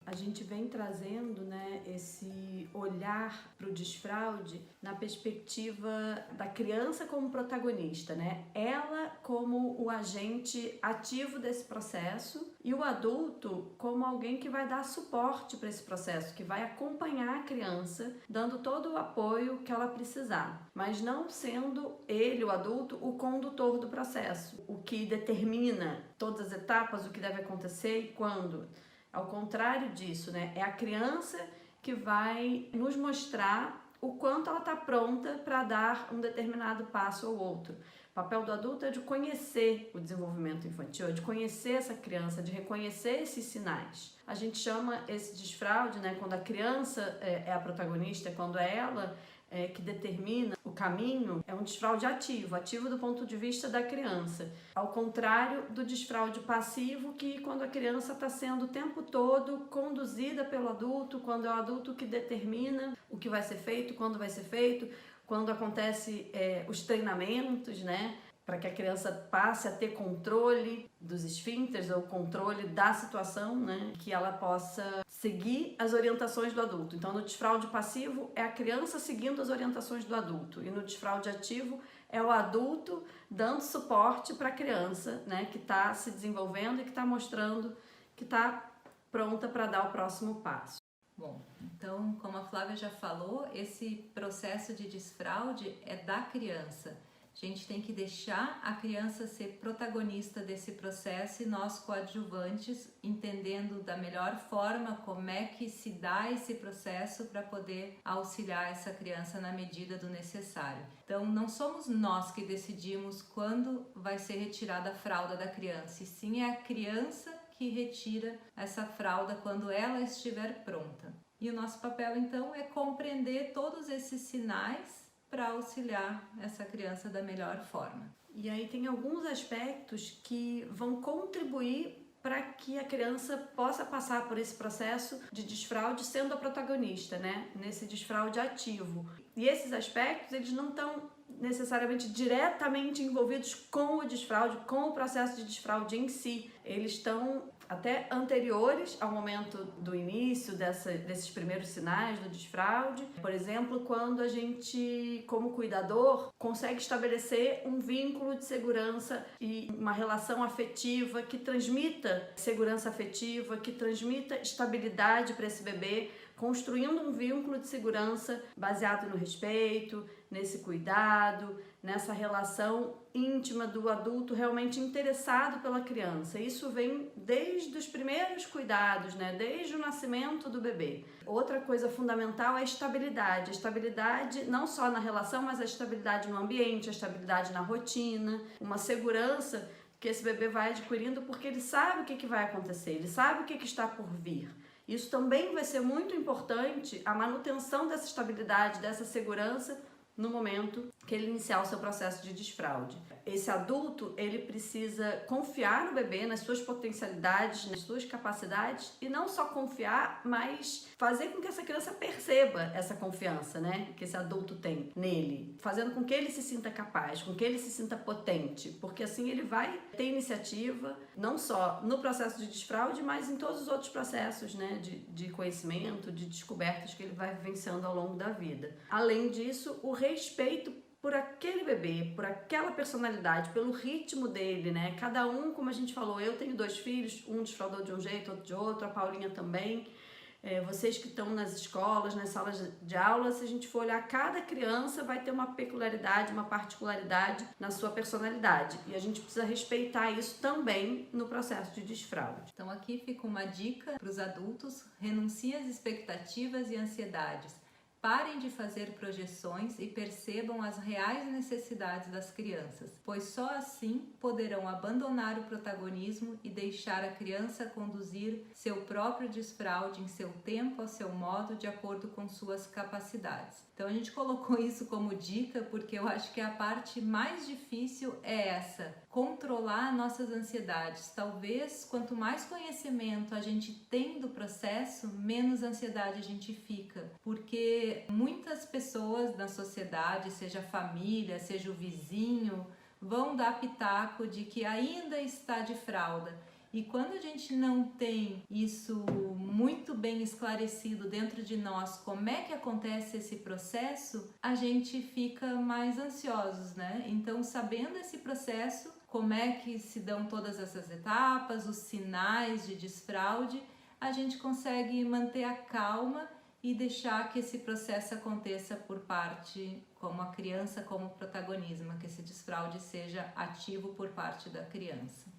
a gente vem trazendo, né, esse olhar para o desfraude na perspectiva da criança como protagonista, né? Ela como o agente ativo desse processo e o adulto como alguém que vai dar suporte para esse processo, que vai acompanhar a criança, dando todo o apoio que ela precisar, mas não sendo ele, o adulto, o condutor do processo, o que determina todas as etapas, o que deve acontecer e quando. Ao contrário disso, né? É a criança que vai nos mostrar o quanto ela está pronta para dar um determinado passo ou outro. O papel do adulto é de conhecer o desenvolvimento infantil, é de conhecer essa criança, de reconhecer esses sinais. A gente chama esse desfraude, né? Quando a criança é a protagonista, quando é ela que determina o caminho, é um desfraude ativo do ponto de vista da criança. Ao contrário do desfraude passivo, que quando a criança está sendo o tempo todo conduzida pelo adulto, quando é o adulto que determina o que vai ser feito, quando vai ser feito, quando acontece os treinamentos, né? Para que a criança passe a ter controle dos esfíncteres ou controle da situação, né? Que ela possa seguir as orientações do adulto. Então, no desfraude passivo, é a criança seguindo as orientações do adulto. E no desfraude ativo, é o adulto dando suporte para a criança, né? Que está se desenvolvendo e que está mostrando que está pronta para dar o próximo passo. Bom, então, como a Flávia já falou, esse processo de desfraude é da criança. A gente tem que deixar a criança ser protagonista desse processo e nós coadjuvantes, entendendo da melhor forma como é que se dá esse processo para poder auxiliar essa criança na medida do necessário. Então, não somos nós que decidimos quando vai ser retirada a fralda da criança, e sim é a criança que retira essa fralda quando ela estiver pronta. E o nosso papel, então, é compreender todos esses sinais para auxiliar essa criança da melhor forma. E aí tem alguns aspectos que vão contribuir para que a criança possa passar por esse processo de desfraude sendo a protagonista, né? Nesse desfraude ativo. E esses aspectos, eles não estão necessariamente diretamente envolvidos com o desfraude, com o processo de desfraude em si. Eles estão até anteriores ao momento do início desses primeiros sinais do desfraude. Por exemplo, quando a gente, como cuidador, consegue estabelecer um vínculo de segurança e uma relação afetiva que transmita segurança afetiva, que transmita estabilidade para esse bebê, construindo um vínculo de segurança baseado no respeito, nesse cuidado, nessa relação íntima do adulto realmente interessado pela criança. Isso vem desde os primeiros cuidados, né? Desde o nascimento do bebê. Outra coisa fundamental é a estabilidade. A estabilidade não só na relação, mas a estabilidade no ambiente, a estabilidade na rotina, uma segurança que esse bebê vai adquirindo porque ele sabe o que vai acontecer, ele sabe o que está por vir. Isso também vai ser muito importante, a manutenção dessa estabilidade, dessa segurança no momento que ele iniciar o seu processo de desfraude. Esse adulto, ele precisa confiar no bebê, nas suas potencialidades, nas suas capacidades, e não só confiar, mas fazer com que essa criança perceba essa confiança, né, que esse adulto tem nele, fazendo com que ele se sinta capaz, com que ele se sinta potente, porque assim ele vai ter iniciativa, não só no processo de desfraude, mas em todos os outros processos, né, de conhecimento, de descobertas que ele vai vivenciando ao longo da vida. Além disso, o respeito por aquele bebê, por aquela personalidade, pelo ritmo dele, né? Cada um, como a gente falou, eu tenho 2 filhos, um desfraudou de um jeito, outro de outro, a Paulinha também. Vocês que estão nas escolas, nas salas de aula, se a gente for olhar, cada criança vai ter uma peculiaridade, uma particularidade na sua personalidade. E a gente precisa respeitar isso também no processo de desfraude. Então aqui fica uma dica para os adultos: renunciem às expectativas e ansiedades. Parem de fazer projeções e percebam as reais necessidades das crianças, pois só assim poderão abandonar o protagonismo e deixar a criança conduzir seu próprio desfraude em seu tempo, a seu modo, de acordo com suas capacidades. Então a gente colocou isso como dica porque eu acho que a parte mais difícil é essa: controlar nossas ansiedades. Talvez quanto mais conhecimento a gente tem do processo, menos ansiedade a gente fica, porque muitas pessoas na sociedade, seja a família, seja o vizinho, vão dar pitaco de que ainda está de fralda. E quando a gente não tem isso muito bem esclarecido dentro de nós, como é que acontece esse processo, a gente fica mais ansiosos, né? Então, sabendo esse processo, como é que se dão todas essas etapas, os sinais de desfraude, a gente consegue manter a calma e deixar que esse processo aconteça por parte, como a criança, como protagonismo, que esse desfraude seja ativo por parte da criança.